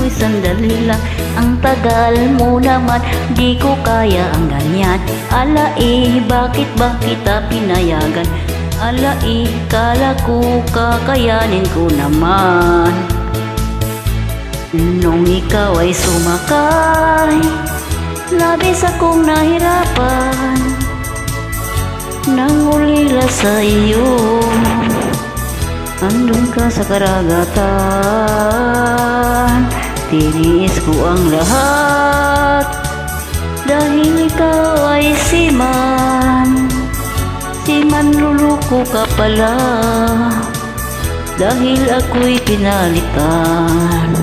mo'y sandali lang. Ang tagal mo naman, di ko kaya ang ganyan. Alai, bakit ba kita pinayagan? Alai, kala ko kakayanin ko naman. Nung ikaw ay sumakay, labis akong nahirapan. Nangulila sa iyo, andun ka sa karagatan. Tiniis ko ang lahat, dahil ikaw ay siman. Siman luluko ka pala, dahil ako'y pinalitan.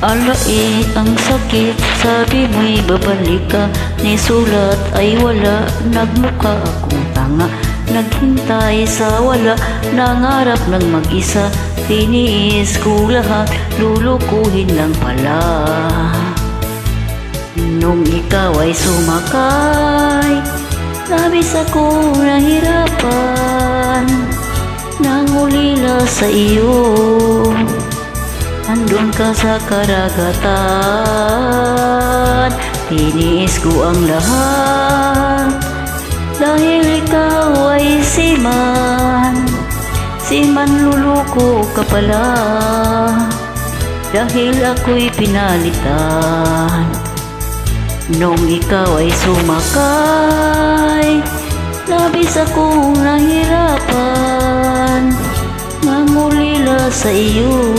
Alai, ang sakit, sabi mo'y babalik ka. Ni sulat ay wala, nagmukha akong tanga. Naghintay sa wala, nangarap ng mag-isa. Tiniis ko lahat, lulukuhin lang pala. Nung ikaw ay sumakay, labis akong nahirapan. Nangulila sa iyo, andun ka sa karagatan. Tiniis ko ang lahat, dahil ikaw ay siman. Siman luluko ka pala, dahil ako'y pinalitan. Nung ikaw ay sumakay, labis akong nahirapan. Nangulila sa iyo,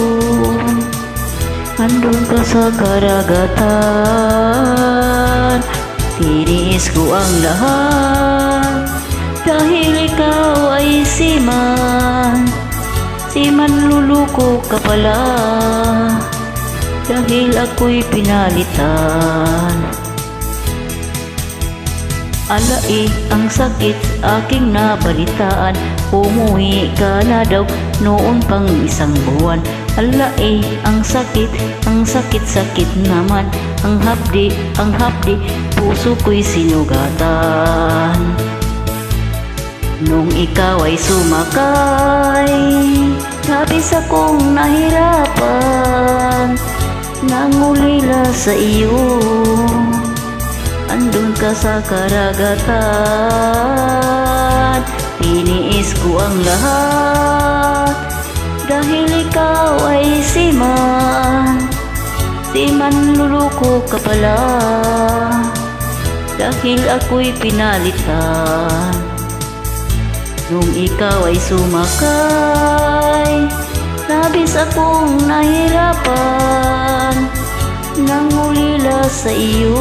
andun ka sa karagatan. Tiniis ko ang lahat, dahil ikaw ay siman. Siman luluko ka pala, dahil ako'y pinalitan. Alai, ang sakit aking nabalitaan. Umuwi ka na daw noon pang isang buwan. Alai, ang sakit naman. Ang hapdi, puso ko'y sinugatan. Nung ikaw ay sumakay, labis akong nahirapan. Nangulila sa iyo, andun ka sa karagatan. Tiniis ko ang lahat, dahil ikaw ay siman. Siman luluko ka pala, dahil ako'y pinalitan. Nung ikaw ay sumakay, labis akong nahirapan. Nangulila sa iyo,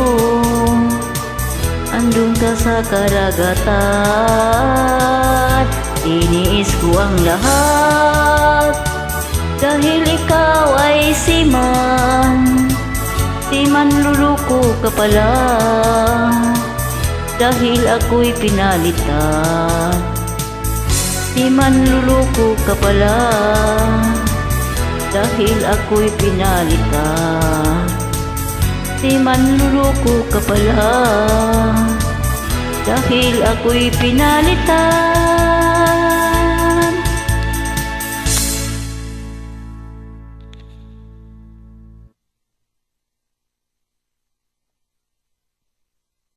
andun ka sa karagatan. Tiniis ko ang lahat, dahil ikaw ay siman. Siman luluko ka pala, dahil ako'y pinalitan. Siman luluko ka pala, dahil ako'y pinalitan. Siman luluko ka pala, dahil ako'y pinalitan.